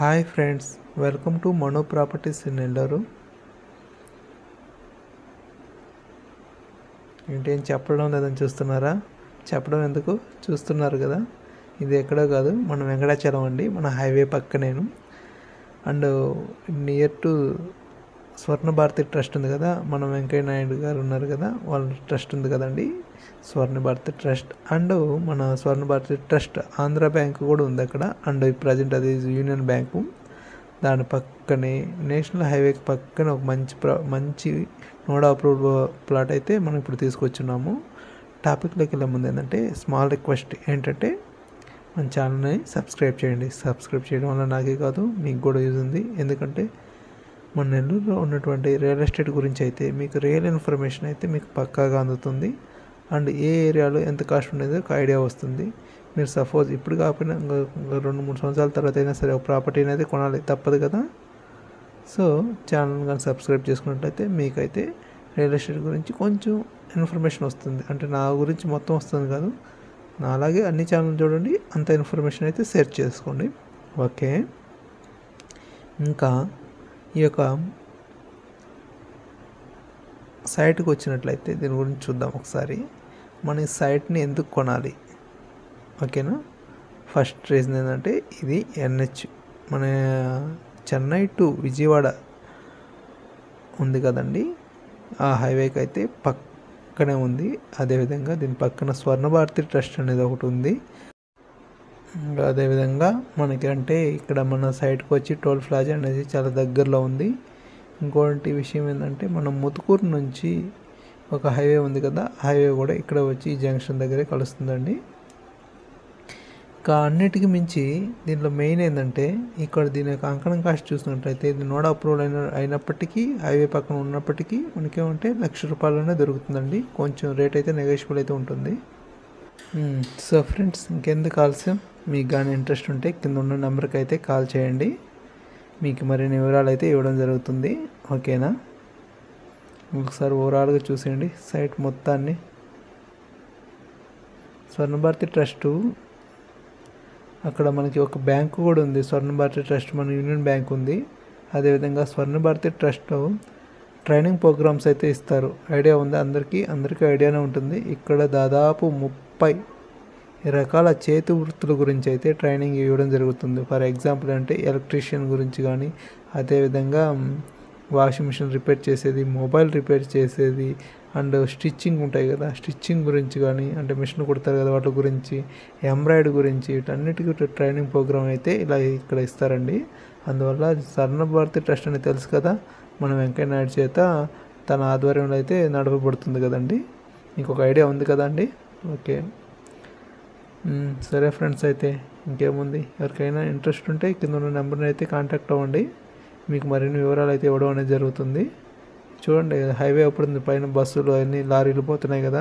Hi friends, welcome to Mano Properties in Nellore. ఏంటేం చెప్పడం లేదని చూస్తున్నారా? చెప్పడం ఎందుకు, చూస్తున్నారు కదా. ఇది ఎక్కడో కాదు, మన వెంకటాచలం అండి, మన highway పక్కనేను. And near to Swarna Bharati trust ఉంది కదా, మన వెంకయ్య నాయుడు గారు ఉన్నారు కదా, వాళ్ళ ట్రస్ట్ ఉంది కదండి, స్వర్ణ భారతి ట్రస్ట్. అండ్ మన స్వర్ణ భారతి ట్రస్ట్ ఆంధ్ర బ్యాంక్ కూడా ఉంది అక్కడ. అండ్ ప్రజెంట్ అది యూనియన్ బ్యాంకు. దాని పక్కనే నేషనల్ హైవేకి పక్కన ఒక మంచి నోడా అప్రూవ్డ్ ప్లాట్ అయితే మనం ఇప్పుడు తీసుకొచ్చున్నాము. టాపిక్లోకి వెళ్ళే ముందు ఏంటంటే స్మాల్ రిక్వెస్ట్ ఏంటంటే, మన ఛానల్ని సబ్స్క్రైబ్ చేయండి. సబ్స్క్రైబ్ చేయడం వల్ల నాకే కాదు, మీకు కూడా యూజ్ ఉంది. ఎందుకంటే మన నెల్లూరులో ఉన్నటువంటి రియల్ ఎస్టేట్ గురించి అయితే మీకు రియల్ ఇన్ఫర్మేషన్ అయితే మీకు పక్కాగా అందుతుంది. అండ్ ఏ ఏరియాలో ఎంత కాస్ట్ ఉండేదో ఒక ఐడియా వస్తుంది. మీరు సపోజ్ ఇప్పుడు కాకపోయినా ఇంకా 2-3 సంవత్సరాల తర్వాత అయినా సరే ఒక ప్రాపర్టీని అయితే కొనాలి, తప్పదు కదా. సో ఛానల్ కానీ సబ్స్క్రైబ్ చేసుకున్నట్లయితే మీకైతే రియల్ ఎస్టేట్ గురించి కొంచెం ఇన్ఫర్మేషన్ వస్తుంది. అంటే నా గురించి మొత్తం వస్తుంది కాదు, నా అలాగే అన్ని ఛానల్ చూడండి, అంత ఇన్ఫర్మేషన్ అయితే షేర్ చేసుకోండి. ఓకే, ఇంకా ఈ యొక్క సైట్కి వచ్చినట్లయితే దీని గురించి చూద్దాం ఒకసారి. మన ఈ సైట్ని ఎందుకు కొనాలి, ఓకేనా? ఫస్ట్ రీజన్ ఏంటంటే ఇది ఎన్హెచ్, మన చెన్నై టు విజయవాడ ఉంది కదండి, ఆ హైవేకి అయితే పక్కనే ఉంది. అదేవిధంగా దీని పక్కన స్వర్ణ భారతి ట్రస్ట్ అనేది ఒకటి ఉంది. అదేవిధంగా మనకి అంటే ఇక్కడ మన సైట్కి వచ్చి టోల్ ప్లాజా అనేది చాలా దగ్గరలో ఉంది. ఇంకోటి విషయం ఏంటంటే మనం ముతుకూరు నుంచి ఒక హైవే ఉంది కదా, హైవే కూడా ఇక్కడ వచ్చి ఈ జంక్షన్ దగ్గరే కలుస్తుందండి. ఇంకా అన్నిటికీ మించి దీంట్లో మెయిన్ ఏంటంటే ఇక్కడ దీని యొక్క అంకణం కాస్ట్ చూసినట్లయితే ఇది నోడా అప్రూవల్ అయినప్పటికీ హైవే పక్కన ఉన్నప్పటికీ మనకేమంటే ₹1,00,000 దొరుకుతుందండి. కొంచెం రేట్ అయితే నెగోషియబుల్ అయితే ఉంటుంది. సో ఫ్రెండ్స్, ఇంకెందుకు ఆలస్యం, మీకు కానీ ఇంట్రెస్ట్ ఉంటే కింద ఉన్న నెంబర్కి అయితే కాల్ చేయండి. మీకు మరిన్ని వివరాలు అయితే ఇవ్వడం జరుగుతుంది. ఓకేనా? ఒకసారి ఓవరాల్గా చూసేయండి సైట్ మొత్తాన్ని. స్వర్ణ భారతి ట్రస్టు అక్కడ మనకి ఒక బ్యాంకు కూడా ఉంది. స్వర్ణ భారతి ట్రస్ట్ మన యూనియన్ బ్యాంక్ ఉంది. అదేవిధంగా Swarna Bharati trust training programmes అయితే ఇస్తారు. ఐడియా ఉంది అందరికీ ఐడియానే ఉంటుంది. ఇక్కడ దాదాపు 30 రకాల చేతి వృత్తుల గురించి అయితే ట్రైనింగ్ ఇవ్వడం జరుగుతుంది. ఫర్ ఎగ్జాంపుల్ అంటే ఎలక్ట్రీషియన్ గురించి కానీ, అదేవిధంగా వాషింగ్ మిషన్ రిపేర్ చేసేది, మొబైల్ రిపేర్ చేసేది, అండ్ స్టిచ్చింగ్ ఉంటాయి కదా, స్టిచ్చింగ్ గురించి కానీ, అంటే మిషన్ కుడతారు కదా వాటి గురించి, ఎంబ్రాయిడరీ గురించి, వీటన్నిటికీ ట్రైనింగ్ ప్రోగ్రామ్ అయితే ఇలా ఇక్కడ ఇస్తారండి. అందువల్ల స్వర్ణ భారతి ట్రస్ట్ అని తెలుసు కదా, మన వెంకయ్య నాయుడు చేత తన ఆధ్వర్యంలో అయితే నడపబడుతుంది కదండి. ఇంకొక ఐడియా ఉంది కదండి. ఓకే, సరే ఫ్రెండ్స్, అయితే ఇంకేముంది, ఎవరికైనా ఇంట్రెస్ట్ ఉంటే కింద ఉన్న నెంబర్ని అయితే కాంటాక్ట్ అవ్వండి. మీకు మరిన్ని వివరాలు అయితే ఇవ్వడం అనేది జరుగుతుంది. చూడండి, హైవే అప్పుడు పైన బస్సులు అన్నీ లారీలు పోతున్నాయి కదా.